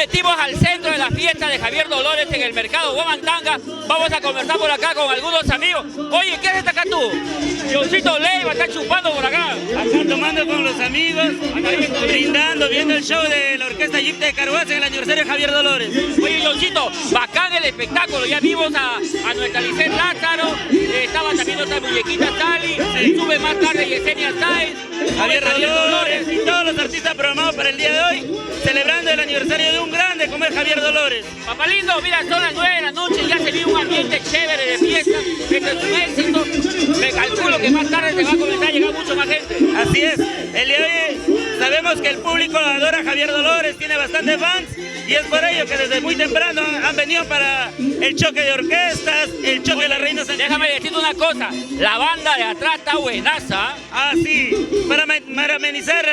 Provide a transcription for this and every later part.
metimos al centro de la fiesta de Javier Dolores en el mercado Huamantanga. Vamos a conversar por acá con algunos amigos. Oye, ¿qué haces acá tú? Johncito Leiva está chupando por acá. Acá tomando con los amigos, brindando, viendo el show de la Orquesta Yipte de Caruaza en el aniversario de Javier Dolores. Oye, Johncito, bacán el espectáculo. Ya vimos a nuestra Lisette Lázaro, estaba también nuestra muñequita Tali, sube más tarde Yesenia Sáenz, Javier Dolores y todos los artistas programados para el día de hoy, celebrando el aniversario de un grande como es Javier Dolores. Papá lindo, mira, son las 9 de la noche, ya se vive un ambiente chévere de fiesta, este es un éxito. Me calculo que más tarde se va a comenzar a llegar mucho más gente. Así es, el día de hoy sabemos que el público adora a Javier Dolores, tiene bastantes fans y es por ello que desde muy temprano han venido para el choque de orquestas, el choque de la Reina San... Déjame decirte una cosa, la banda de atrás está buenaza. Ah, sí, para amenizar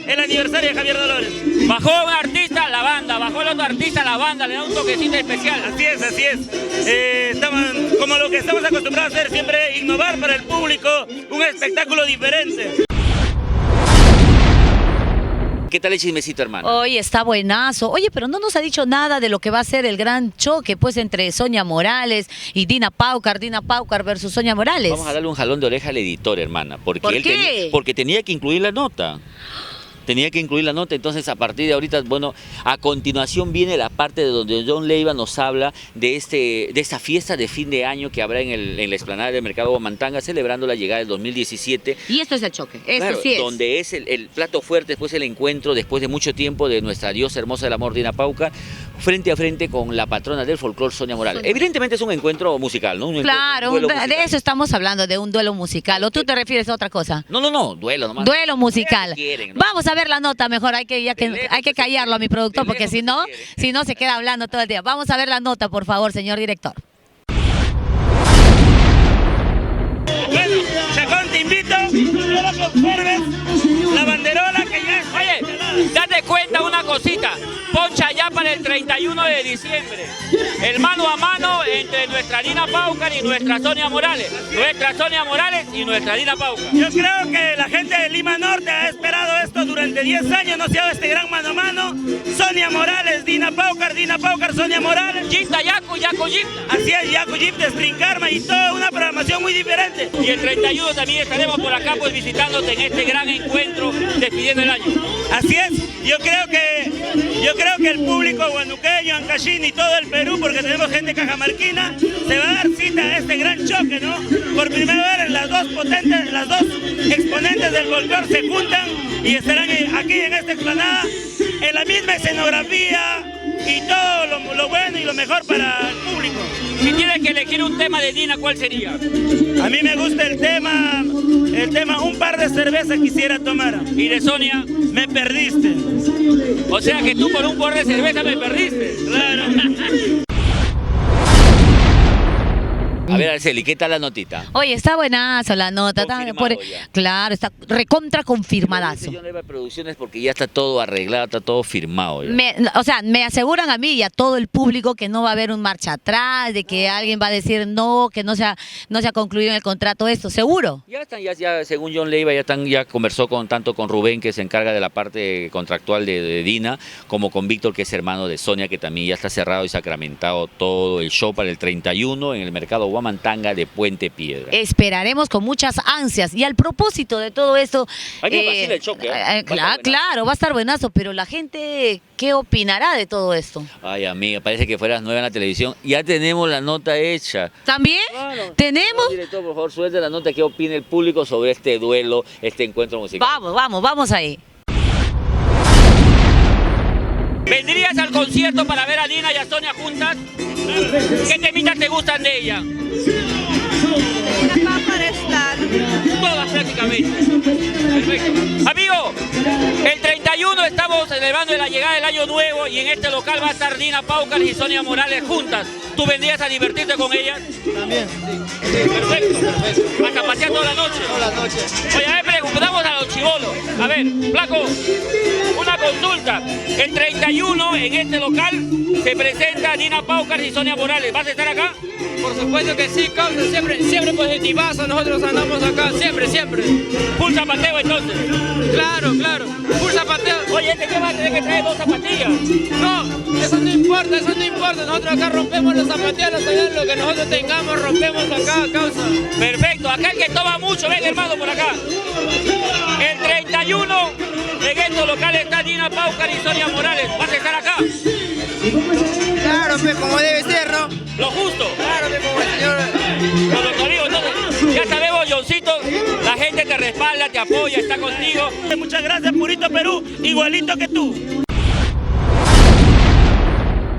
el aniversario de Javier Dolores. Bajó un artista, la banda, bajó el otro artista, la banda, le da un toquecito especial. Así es, así es. Estamos, como lo que estamos acostumbrados a hacer, siempre innovar para el público, un espectáculo diferente. ¿Qué tal el chismecito, hermano? Oye, está buenazo. Oye, pero no nos ha dicho nada de lo que va a ser el gran choque, pues, entre Sonia Morales y Dina Paucar versus Sonia Morales. Vamos a darle un jalón de oreja al editor, hermana. Porque ¿Por qué? Porque tenía que incluir la nota. Tenía que incluir la nota, entonces a partir de ahorita, bueno, a continuación viene la parte de donde John Leiva nos habla de esta fiesta de fin de año que habrá en la explanada del mercado Huamantanga, celebrando la llegada del 2017. Y esto es el choque, Claro, sí es. donde es el plato fuerte, después el encuentro, después de mucho tiempo, de nuestra diosa hermosa del amor, Dina Paucar, frente a frente con la patrona del folclore, Sonia Morales. Evidentemente es un encuentro musical, ¿no? Claro, duelo de musical. eso estamos hablando, de un duelo musical. ¿O tú te refieres a otra cosa? No, duelo nomás. Duelo musical. Quieren, ¿no? Vamos a ver la nota mejor, hay que callarlo a mi productor, porque si no se queda hablando todo el día. Vamos a ver la nota, por favor, señor director. Bueno, Chacón, te invito a que observes la banderola que ya es... Oye, date cuenta una cosita, poncha ya para el 31 de diciembre, el mano a mano entre nuestra Dina Paucar y nuestra Sonia Morales, nuestra Sonia Morales y nuestra Dina Paucar. Yo creo que la gente de Lima Norte ha esperado esto durante 10 años, no se ha dado este gran mano a mano. Sonia Morales, Dina Paucar, Sonia Morales. Gipta, Yaco, Gipta. Así es, Yaco Gipta, String Karma y toda una programación muy diferente. Y el 31 también estaremos por acá pues visitándote en este gran encuentro despidiendo el año. Así es, yo creo que el público guanuqueño, ancashín y todo el Perú, porque tenemos gente cajamarquina, se va a dar cita a este gran choque, ¿no? Por primera vez las dos exponentes del folclore se juntan y estarán aquí en esta explanada, en la misma escenografía y todo lo bueno y lo mejor para el público. Si tienes que elegir un tema de Dina, ¿cuál sería? A mí me gusta el tema Un par de cervezas quisiera tomar. ¿Y de Sonia? Me perdiste. O sea que tú por un par de cerveza me perdiste. Claro. A ver, Araceli, ¿qué tal la notita? Oye, está buenazo la nota. Confirmado ya. Claro, está recontra confirmadazo. Yo no iba a producciones porque ya está todo arreglado, está todo firmado. Ya. Me aseguran a mí y a todo el público que no va a haber un marcha atrás, de que alguien va a decir no, que no se ha concluido en el contrato esto, ¿seguro? Ya están, ya según John Leiva, ya conversó tanto con Rubén, que se encarga de la parte contractual de Dina, como con Víctor, que es hermano de Sonia, que también ya está cerrado y sacramentado todo el show para el 31 en el mercado Huamantanga de Puente Piedra. Esperaremos con muchas ansias. Y al propósito de todo esto... Hay que pasar el choque, ¿eh? Claro, va a estar buenazo, pero la gente, ¿qué opinará de todo esto? Ay, amiga, parece que fueras nueva en la televisión. Ya tenemos la nota hecha. ¿También? Claro. ¿Tenemos? Director, por favor, suelte la nota. ¿Qué opina el público sobre este duelo, este encuentro musical? Vamos ahí. ¿Vendrías al concierto para ver a Dina y a Sonia juntas? ¿Qué temitas te gustan de ella? Todas prácticamente. Perfecto. Amigo, el 31 estamos celebrando la llegada del año nuevo y en este local va a estar Dina Paucar y Sonia Morales juntas. ¿Tú vendrías a divertirte con ellas? También, sí. Perfecto. ¿Vas a pasear toda la noche? Toda la noche. Oye, a ver, preguntamos a los chibolos. A ver, Flaco, una consulta. El 31 en este local se presenta Dina Paucar y Sonia Morales. ¿Vas a estar acá? Por supuesto que sí, causa, siempre positivazo, nosotros andamos acá, siempre. Full zapateo entonces. Claro, full zapateo. Oye, ¿de qué que traer 2 zapatillas. No, eso no importa, eso no importa. Nosotros acá rompemos las zapatillas, lo que nosotros tengamos, rompemos acá, causa. Perfecto, acá el que toma mucho, ven hermano por acá. El 31 en estos locales está Dina Paucar y Sonia Morales. ¿Vas a estar acá? Claro, pues como debe ser, ¿no? Lo justo. Claro, pues como el señor. Con nuestro amigo, entonces, ya sabemos, Johncito, la gente te respalda, te apoya, está contigo. Muchas gracias, Purito Perú, igualito que tú.